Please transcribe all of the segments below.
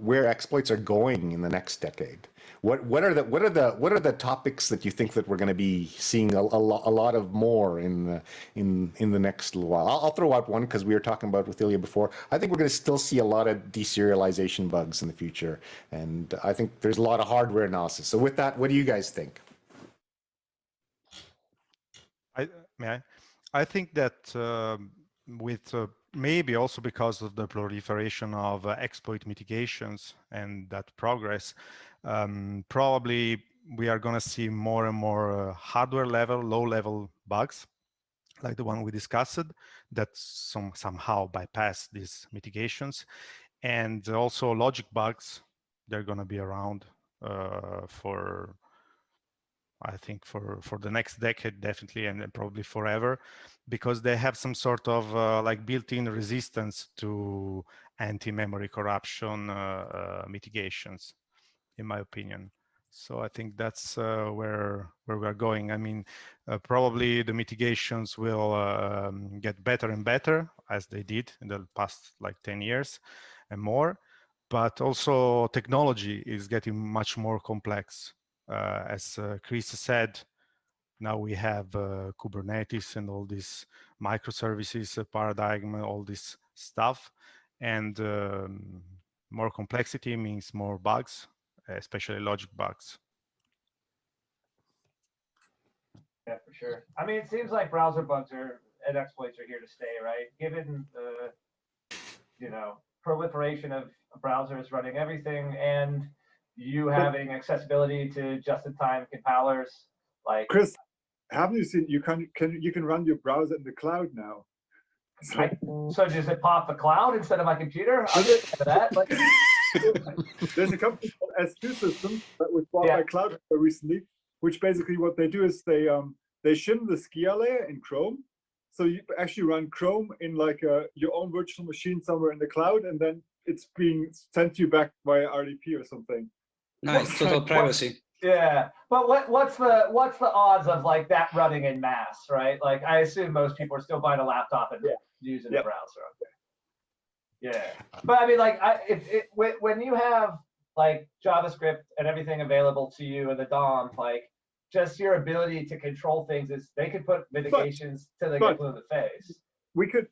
where exploits are going in the next decade? What are the topics that you think that we're going to be seeing a lot of more in the next little while? I'll throw out one because we were talking about with Ilja before. I think we're going to still see a lot of deserialization bugs in the future, and I think there's a lot of hardware analysis. So with that, what do you guys think? I think that with maybe also because of the proliferation of exploit mitigations and that progress, probably we are going to see more and more hardware level, low level bugs, like the one we discussed, that somehow bypass these mitigations. And also logic bugs, they're going to be around for, I think, for the next decade, definitely, and probably forever, because they have some sort of like built-in resistance to anti-memory corruption mitigations, in my opinion. So I think that's where we're going. I mean, probably the mitigations will get better and better, as they did in the past like 10 years and more, but also technology is getting much more complex. As Chris said, now we have Kubernetes and all these microservices paradigm, all this stuff, and more complexity means more bugs, especially logic bugs. Yeah, for sure. I mean, it seems like browser bugs and exploits are here to stay, right? Given the, proliferation of browsers running everything and you having accessibility to just-in-time compilers, like Chris, haven't you seen you can run your browser in the cloud now? So does it pop the cloud instead of my computer? I'll get to that. Like, there's a company called S2 Systems that was bought by Cloudflare recently, which basically what they do is they shim the SCIA layer in Chrome, so you actually run Chrome in like your own virtual machine somewhere in the cloud, and then it's being sent to you back via RDP or something. Nice, total privacy. Yeah, but what's the odds of like that running in mass, right? Like I assume most people are still buying a laptop and using the browser. Okay. Yeah, but I mean, like when you have like JavaScript and everything available to you in the DOM, like just your ability to control things is they could put mitigations till they get blue in the face. We could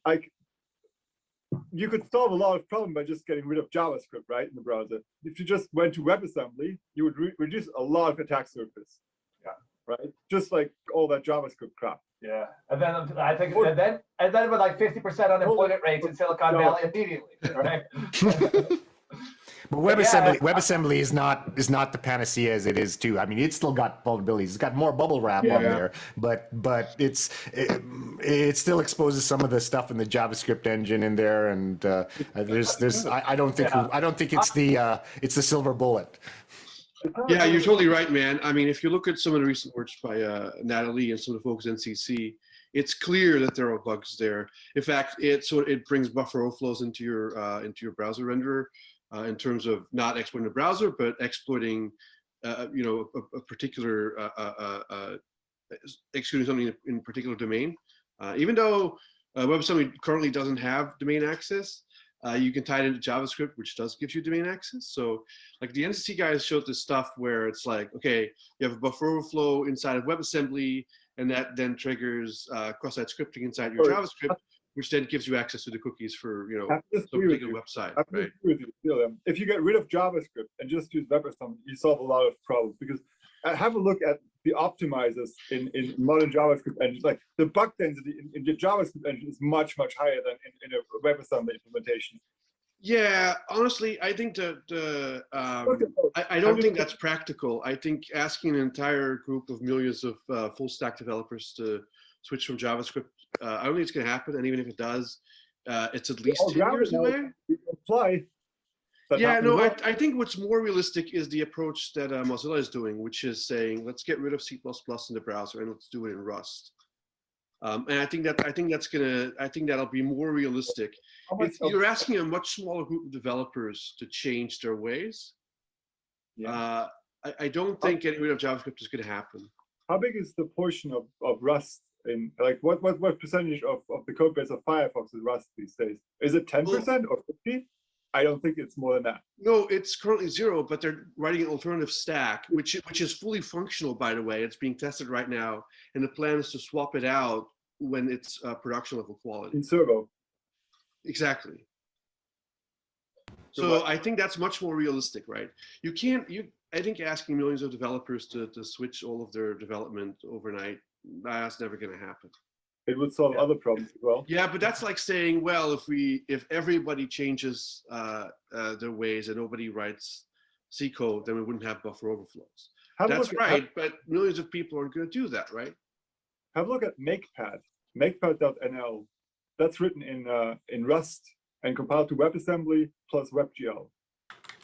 you could solve a lot of problems by just getting rid of JavaScript, right, in the browser. If you just went to WebAssembly, you would reduce a lot of attack surface. Yeah. Right? Just like all that JavaScript crap. Yeah. And then I think and then with like 50% unemployment rates in Silicon Valley immediately, right? But WebAssembly is not the panacea as it is too. I mean, it's still got vulnerabilities. It's got more bubble wrap on there, but it still exposes some of the stuff in the JavaScript engine in there, and I don't think it's the silver bullet. Yeah, you're totally right, man. I mean, if you look at some of the recent works by Natalie and some of the folks at NCC, it's clear that there are bugs there. In fact, it brings buffer overflows into your browser renderer. In terms of not exploiting the browser, but exploiting, a particular, executing something in a particular domain. Even though WebAssembly currently doesn't have domain access, you can tie it into JavaScript, which does give you domain access. So, like the NCC guys showed this stuff where it's like, okay, you have a buffer overflow inside of WebAssembly, and that then triggers cross-site scripting inside your JavaScript, which then gives you access to the cookies for some particular website. Right? If you get rid of JavaScript and just use WebAssembly, you solve a lot of problems. Because have a look at the optimizers in modern JavaScript engines. Like the bug density in the JavaScript engine is much higher than in a WebAssembly implementation. Yeah, honestly, I think I don't think that's practical. I think asking an entire group of millions of full stack developers to switch from JavaScript, I don't think it's going to happen. And even if it does, it's at least 10 years away. Yeah, no, I think what's more realistic is the approach that Mozilla is doing, which is saying, let's get rid of C++ in the browser and let's do it in Rust. And I think that'll be more realistic. You're asking a much smaller group of developers to change their ways. Yeah. I don't think getting rid of JavaScript is going to happen. How big is the portion of Rust in, like, what percentage of the code base of Firefox is Rust these days? Is it 10% or 50%? I don't think it's more than that. No, it's currently 0, but they're writing an alternative stack, which is fully functional, by the way. It's being tested right now, and the plan is to swap it out when it's production level quality. In servo. Exactly. So So what- I think that's much more realistic, right? I think asking millions of developers to switch all of their development overnight, that's never going to happen. It would solve other problems as well. Yeah, but that's like saying, well, if everybody changes their ways and nobody writes C code, then we wouldn't have buffer overflows. That's right, but millions of people aren't going to do that, right? Have a look at MakePad, makepad.nl. That's written in Rust and compiled to WebAssembly plus WebGL.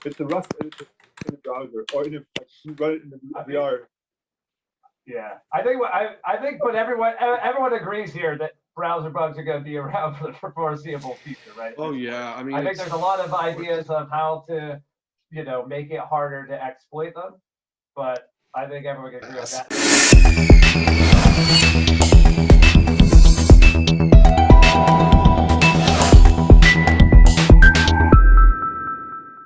It's a Rust editor in a browser, or you run it in the VR. Yeah, I think, but everyone agrees here that browser bugs are going to be around for the foreseeable future, right? Oh yeah, I mean, I think there's a lot of ideas of how to, make it harder to exploit them, but I think everyone can agree on that.